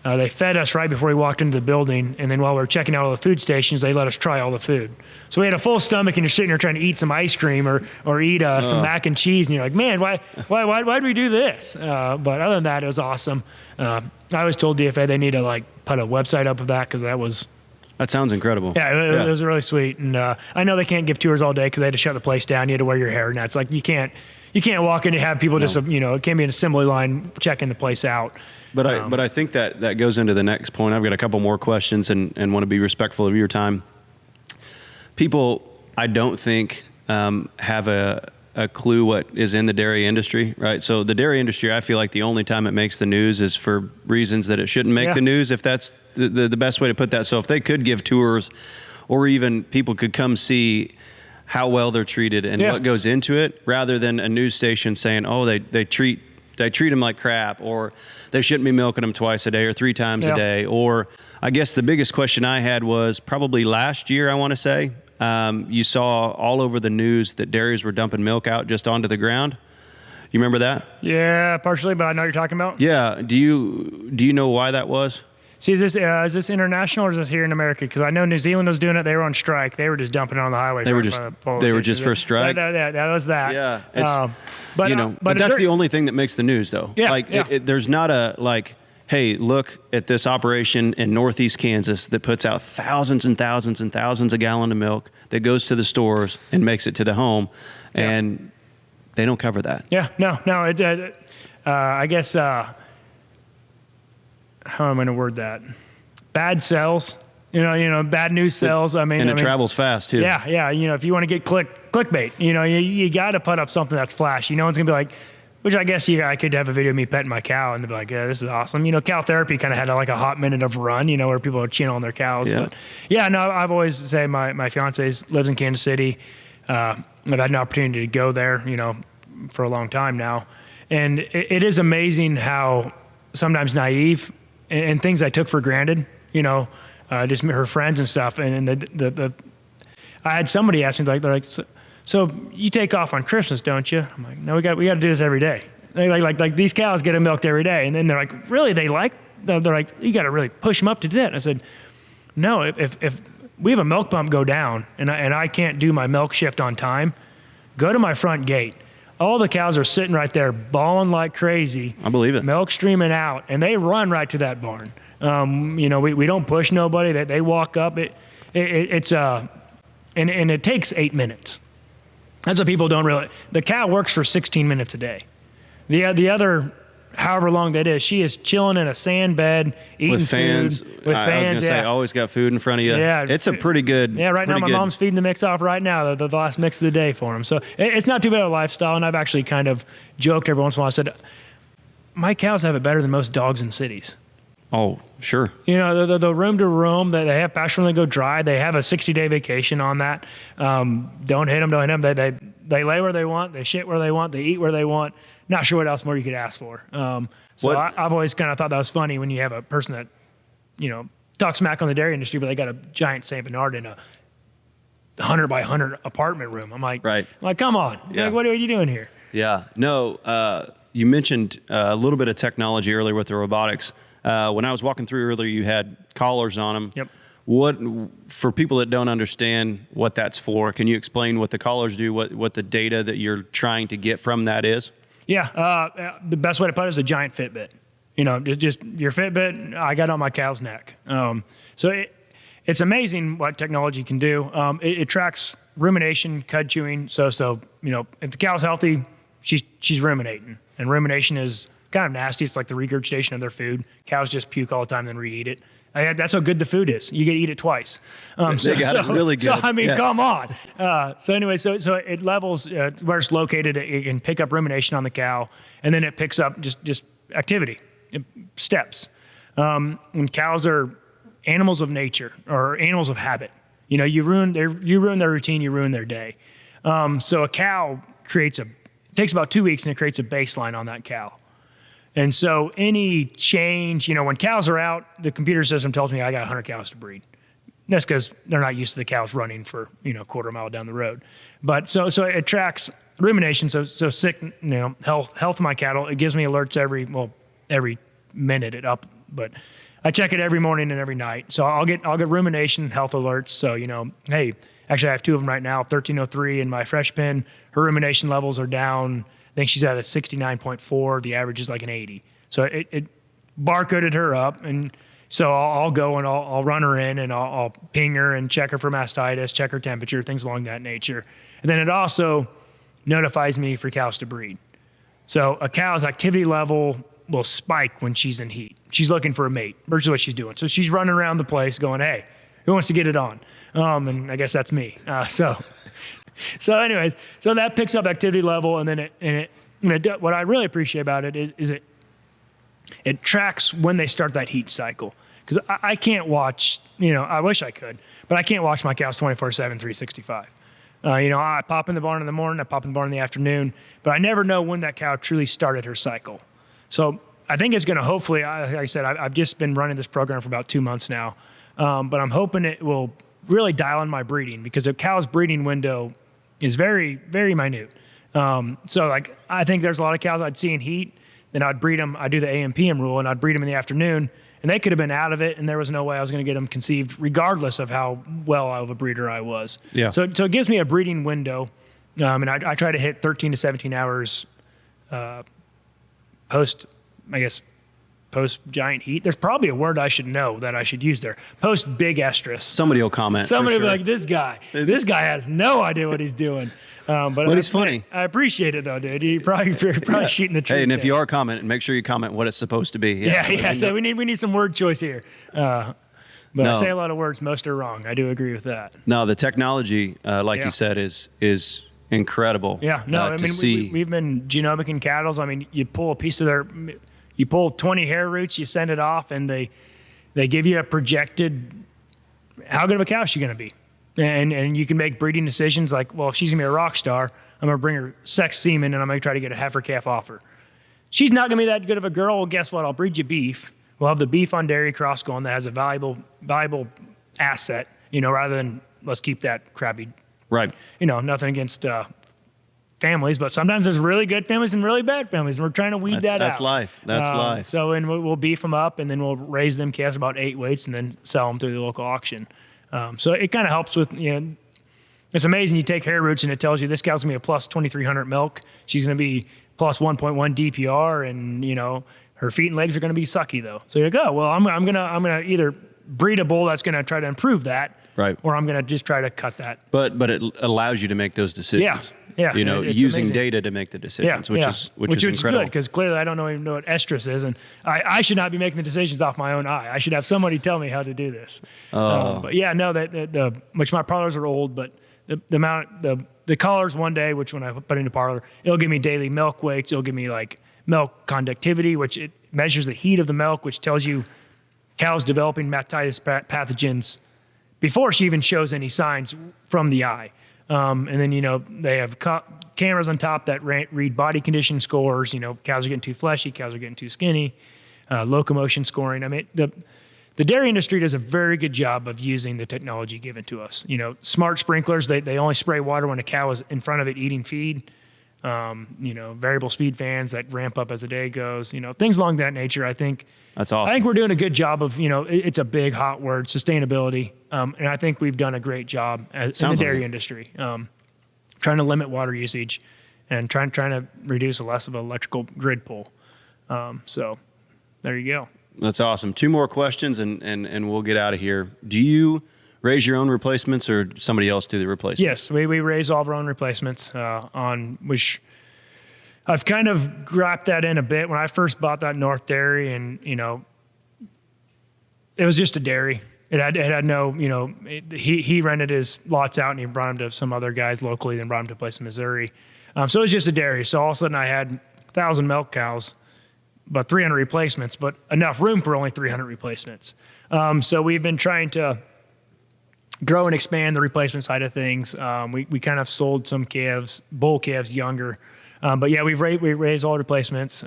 They fed us right before we walked into the building, and then while we were checking out all the food stations, they let us try all the food. So we had a full stomach, and you're sitting there trying to eat some ice cream or eat some mac and cheese, and you're like, man, why'd we do this? But other than that, it was awesome. I was told DFA they need to like put a website up of that because that sounds incredible. Yeah, it was really sweet. And I know they can't give tours all day because they had to shut the place down. You had to wear your hair nets. Like you can't walk in and have people just it can't be in assembly line checking the place out. But I think that goes into the next point. I've got a couple more questions and want to be respectful of your time. People, I don't think have a clue what is in the dairy industry, right? So the dairy industry, I feel like the only time it makes the news is for reasons that it shouldn't make the news, if that's the best way to put that. So if they could give tours, or even people could come see how well they're treated and what goes into it, rather than a news station saying, oh, they treat them like crap, or they shouldn't be milking them twice a day or 3 times a day. Or I guess the biggest question I had was probably last year, I want to say, you saw all over the news that dairies were dumping milk out just onto the ground. You remember that? Yeah, partially, but I know what you're talking about. Yeah. Do you know why that was? See, is this international or is this here in America? Because I know New Zealand was doing it. They were on strike. They were just dumping it on the highways. They were just for strike. That was that. Yeah. But but that's the only thing that makes the news, though. Yeah. There's not a hey, look at this operation in Northeast Kansas that puts out thousands and thousands and thousands of gallons of milk that goes to the stores and makes it to the home, and they don't cover that. Yeah. No. I guess. How am I going to word that? Bad sells, bad news sells. And it travels fast too. Yeah. If you want to get clickbait, you got to put up something that's flashy. No one's going to be like, which I guess I could have a video of me petting my cow and they'd be like, yeah, this is awesome. Cow therapy kind of had like a hot minute of run, where people are cheating on their cows. Yeah. But yeah, no, I've always say my fiance lives in Kansas City. I've had an opportunity to go there, for a long time now. And it is amazing how sometimes naive and things I took for granted, just her friends and stuff. And I had somebody ask me, they're like, so you take off on Christmas, don't you? I'm like, no, we got to do this every day. Like these cows get milked every day. And then they're like, really? They're like, you got to really push them up to do that. And I said, no, if we have a milk pump go down and I can't do my milk shift on time, go to my front gate. All the cows are sitting right there bawling like crazy. I believe it. Milk streaming out, and they run right to that barn. We don't push nobody. They walk up. And it takes 8 minutes. That's what people don't realize. The cow works for 16 minutes a day. The other, however long that is, she is chilling in a sand bed, eating with fans. Food. With fans, I was going to say, always got food in front of you. Yeah, it's a pretty good. Yeah, right now my mom's feeding the mix off right now, the last mix of the day for them. So it's not too bad of a lifestyle, and I've actually kind of joked every once in a while. I said, my cows have it better than most dogs in cities. Oh, sure. The room to roam, they have pasture when they go dry. They have a 60-day vacation on that. Don't hit them. They lay where they want. They shit where they want. They eat where they want. Not sure what else more you could ask for. I've always kind of thought that was funny when you have a person that, talks smack on the dairy industry, but they got a giant St. Bernard in a 100 by 100 apartment room. I'm like, right. Come on. Yeah. Like, what are you doing here? Yeah. No, you mentioned a little bit of technology earlier with the robotics. When I was walking through earlier, you had collars on them. Yep. What, for people that don't understand what that's for, can you explain what the collars do, what the data that you're trying to get from that is? Yeah. The best way to put it is a giant Fitbit. Just your Fitbit, I got on my cow's neck. So it's amazing what technology can do. It tracks rumination, cud chewing. So if the cow's healthy, she's ruminating. And rumination is kind of nasty. It's like the regurgitation of their food. Cows just puke all the time, then re-eat it. That's how good the food is. You get to eat it twice. They got it really good. So, come on. So it levels where it's located. It can pick up rumination on the cow, and then it picks up just activity, steps. And cows are animals of nature or animals of habit. You ruin their routine, you ruin their day. So a cow takes about 2 weeks, and it creates a baseline on that cow. And so any change, when cows are out, the computer system tells me I got 100 cows to breed. That's because they're not used to the cows running for, a quarter mile down the road. But so it tracks rumination, so sick, health of my cattle. It gives me alerts every minute it up. But I check it every morning and every night. So I'll get rumination health alerts. So, hey, actually I have 2 of them right now, 1303 and my fresh pen. Her rumination levels are down. I think she's at a 69.4. The average is like an 80. So it barcoded her up. And so I'll go and I'll run her in and I'll ping her and check her for mastitis, check her temperature, things along that nature. And then it also notifies me for cows to breed. So a cow's activity level will spike when she's in heat. She's looking for a mate. Virtually what she's doing. So she's running around the place going, hey, who wants to get it on? And I guess that's me. So anyways, so that picks up activity level, and then what I really appreciate about it is it tracks when they start that heat cycle. Because I can't watch, I wish I could, but I can't watch my cows 24/7, 365. I pop in the barn in the morning, I pop in the barn in the afternoon, but I never know when that cow truly started her cycle. So I think it's going to hopefully, like I said, I've just been running this program for about 2 months now, but I'm hoping it will really dial in my breeding, because a cow's breeding window is very, very minute. So like, I think there's a lot of cows I'd see in heat, then I'd breed them, I'd do the AM/PM rule, and I'd breed them in the afternoon, and they could have been out of it, and there was no way I was going to get them conceived, regardless of how well of a breeder I was. Yeah. So it gives me a breeding window, and I try to hit 13 to 17 hours post giant heat. There's probably a word I should know that I should use there. Post big estrus. Somebody will comment. Somebody will be like, this guy has no idea what he's doing. But he's funny. I appreciate it though, dude. You're probably shooting the truth. Hey, and if there. you are commenting, make sure you comment what it's supposed to be. Yeah. So we need some word choice here. But No. I say a lot of words. Most are wrong. I do agree with that. No, the technology, like you said, is incredible. Yeah. No, I mean, we've been genomicing cattle. I mean, you pull a piece of you pull 20 hair roots, you send it off, and they give you a projected how good of a cow she's going to be. And you can make breeding decisions like, well, if she's going to be a rock star, I'm going to bring her sex semen, and I'm going to try to get a heifer calf off her. She's not going to be that good of a girl. Well, guess what? I'll breed you beef. We'll have the beef on dairy cross going that has a valuable asset, rather than let's keep that crappy. Right. Nothing against families, but sometimes there's really good families and really bad families, and we're trying to weed that out. That's life. That's life. So, and we'll beef them up, and then we'll raise them calves about 8 weights, and then sell them through the local auction. So it kind of helps with, it's amazing. You take hair roots, and it tells you this cow's gonna be a plus 2,300 milk. She's gonna be plus 1.1 DPR, and her feet and legs are gonna be sucky though. So you go, well, I'm gonna either breed a bull that's gonna try to improve that, right, or I'm gonna just try to cut that. But it allows you to make those decisions. Yeah. Using amazing. data to make the decisions, which is incredible. Good, because clearly I don't even know what estrus is, and I should not be making the decisions off my own eye. I should have somebody tell me how to do this. But yeah, no, which my parlors are old, but the collars one day, which when I put in the parlor, it'll give me daily milk weights. It'll give me like milk conductivity, which it measures the heat of the milk, which tells you cows developing mastitis pathogens before she even shows any signs from the eye. And then, they have cameras on top that read body condition scores. Cows are getting too fleshy, cows are getting too skinny, locomotion scoring. I mean, the dairy industry does a very good job of using the technology given to us. Smart sprinklers, they only spray water when a cow is in front of it eating feed. Variable speed fans that ramp up as the day goes, things along that nature. I think that's awesome. I think we're doing a good job of, it's a big hot word, sustainability. And I think we've done a great job in the dairy industry, trying to limit water usage and trying to reduce less of an electrical grid pull. So there you go. That's awesome. 2 more questions and we'll get out of here. Do you raise your own replacements or somebody else do the replacements? Yes, we raise all of our own replacements which I've kind of wrapped that in a bit. When I first bought that North Dairy, and it was just a dairy. It had no, he rented his lots out and he brought them to some other guys locally, then brought them to a place in Missouri. So it was just a dairy. So all of a sudden I had 1,000 milk cows, but 300 replacements, but enough room for only 300 replacements. So we've been trying to grow and expand the replacement side of things. We kind of sold some bull calves younger. But yeah, we raised all replacements.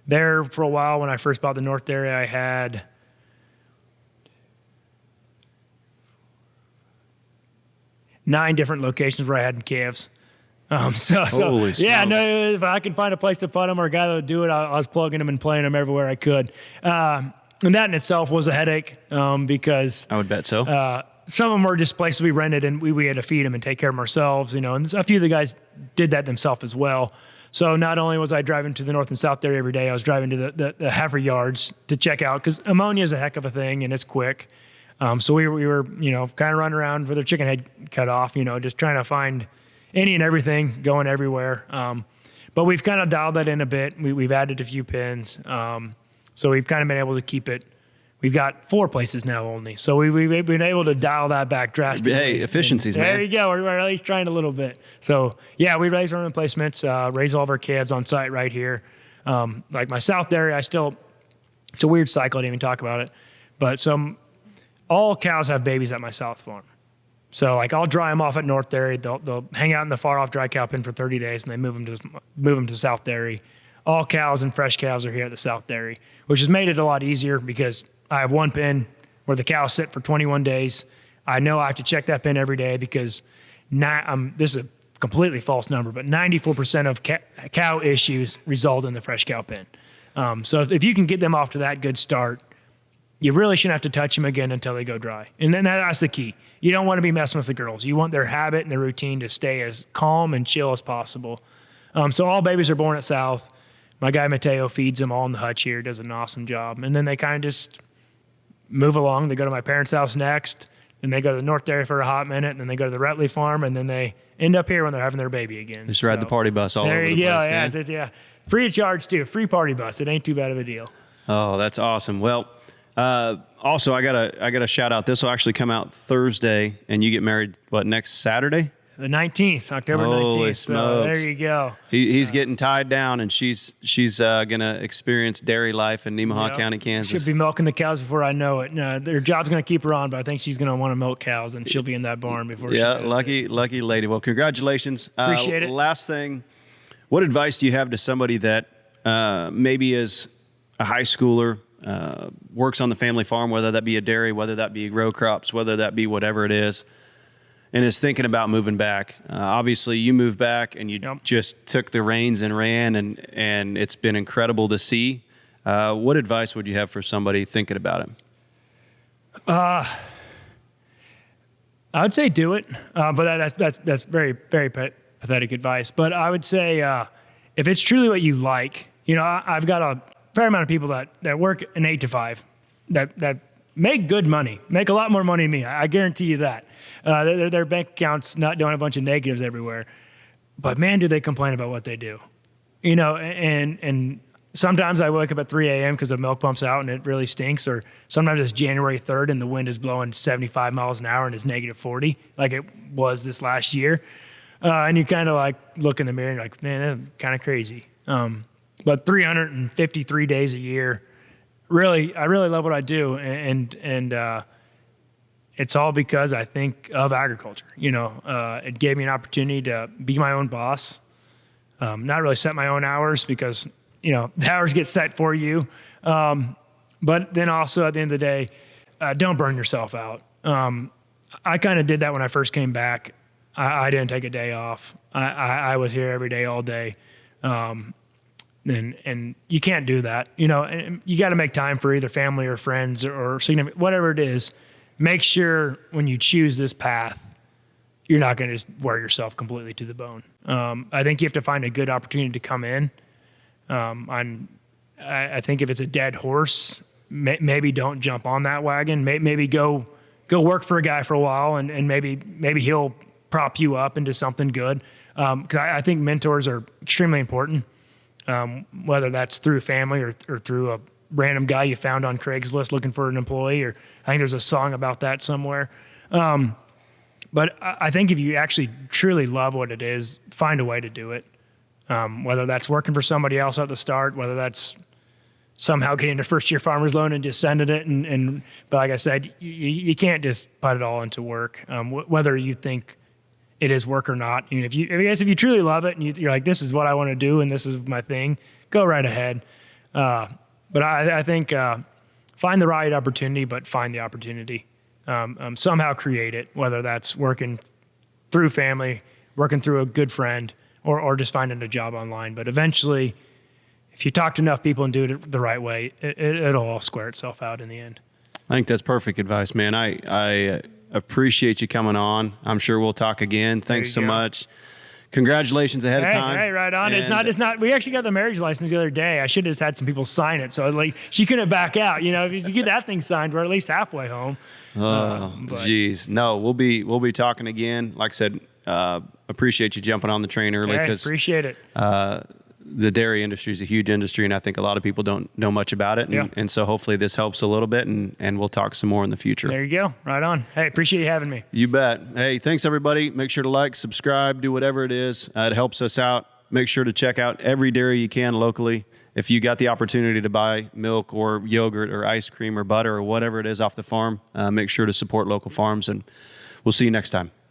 There for a while, when I first bought the North Dairy, I had 9 different locations where I had calves. Holy yeah, smokes. no, if I can find a place to put them or a guy that would do it, I was plugging them and playing them everywhere I could. And that in itself was a headache because I would bet so. some of them were just places we rented and we had to feed them and take care of them ourselves, and a few of the guys did that themselves as well. So not only was I driving to the north and south dairy every day, I was driving to the heifer yards to check out, because ammonia is a heck of a thing and it's quick. So we were kind of running around with our chicken head cut off, just trying to find any and everything, going everywhere. But we've kind of dialed that in a bit. We've added a few pins. So we've kind of been able to keep it. We've got 4 places now only. So we've been able to dial that back drastically. Hey, efficiencies, man. There you go. We're at least trying a little bit. So, yeah, we raise our own placements, raise all of our calves on site right here. Like my south dairy, it's a weird cycle. I didn't even talk about it. But all cows have babies at my south farm. So, like, I'll dry them off at north dairy. They'll hang out in the far-off dry cow pen for 30 days, and they move them to south dairy. All cows and fresh cows are here at the south dairy, which has made it a lot easier because I have one pen where the cows sit for 21 days. I know I have to check that pen every day because this is a completely false number, but 94% of cow issues result in the fresh cow pen. So if you can get them off to that good start, you really shouldn't have to touch them again until they go dry. And then that's the key. You don't want to be messing with the girls. You want their habit and their routine to stay as calm and chill as possible. So all babies are born at south. My guy Mateo feeds them all in the hutch here, does an awesome job. And then they kind of just move along. They go to my parents' house next, then they go to the north dairy for a hot minute, and then they go to the Rutley farm, and then they end up here when they're having their baby again. Just ride the party bus all over the place. There you go. Yeah. Free of charge too. Free party bus. It ain't too bad of a deal. Oh, that's awesome. Well, also I gotta shout out. This will actually come out Thursday, and you get married next Saturday? The 19th, October 19th. Holy So smokes. there you go. He's getting tied down, and she's gonna experience dairy life in Nemaha County, Kansas. Should be milking the cows before I know it. No, their job's going to keep her on, but I think she's going to want to milk cows, and she'll be in that barn before she knows lucky lady. Well, congratulations. Appreciate it. Last thing, what advice do you have to somebody that maybe is a high schooler, works on the family farm, whether that be a dairy, whether that be row crops, whether that be whatever it is, and is thinking about moving back? Obviously, you moved back and you just took the reins and ran, and it's been incredible to see. What advice would you have for somebody thinking about it? I would say do it, but that's very, very pathetic advice. But I would say if it's truly what you like, I've got a fair amount of people that work an 8 to 5 that make good money, make a lot more money than me. I guarantee you that. Their bank account's not doing a bunch of negatives everywhere. But man, do they complain about what they do. And sometimes I wake up at 3 a.m. because the milk pump's out and it really stinks. Or sometimes it's January 3rd and the wind is blowing 75 miles an hour and it's negative 40 like it was this last year. And you kind of like look in the mirror and you're like, man, that's kind of crazy. But 353 days a year, I really love what I do, and it's all because I think of agriculture. It gave me an opportunity to be my own boss, not really set my own hours because the hours get set for you, but then also at the end of the day, don't burn yourself out. I kind of did that when I first came back. I didn't take a day off. I was here every day, all day. And you can't do that, and you got to make time for either family or friends or significant, whatever it is. Make sure when you choose this path, you're not going to just wear yourself completely to the bone. I think you have to find a good opportunity to come in. I think if it's a dead horse, maybe don't jump on that wagon. Maybe go work for a guy for a while and maybe he'll prop you up into something good. 'Cause I think mentors are extremely important. Whether that's through family or through a random guy you found on Craigslist looking for an employee, or I think there's a song about that somewhere. But I think if you actually truly love what it is, find a way to do it. Whether that's working for somebody else at the start, whether that's somehow getting a first-year farmer's loan and just sending it. But like I said, you can't just put it all into work, whether you think it is work or not. If you truly love it and you're like, this is what I want to do and this is my thing, go right ahead. But I think find the right opportunity, but find the opportunity. Somehow create it, whether that's working through family, working through a good friend, or just finding a job online. But eventually, if you talk to enough people and do it the right way, it'll all square itself out in the end. I think that's perfect advice, man. I appreciate you coming on. I'm sure we'll talk again. Thanks so much. Congratulations ahead of time. Hey, right on. And It's not. We actually got the marriage license the other day. I should have just had some people sign it. So like, she couldn't back out. You know, if you get that thing signed, we're at least halfway home. Oh, geez. No, we'll be talking again. Like I said, appreciate you jumping on the train early, because appreciate it. The dairy industry is a huge industry, and I think a lot of people don't know much about it. And so hopefully this helps a little bit, and we'll talk some more in the future. There you go. Right on. Hey, appreciate you having me. You bet. Hey, thanks everybody. Make sure to like, subscribe, do whatever it is. It helps us out. Make sure to check out every dairy you can locally. If you got the opportunity to buy milk or yogurt or ice cream or butter or whatever it is off the farm, make sure to support local farms, and we'll see you next time.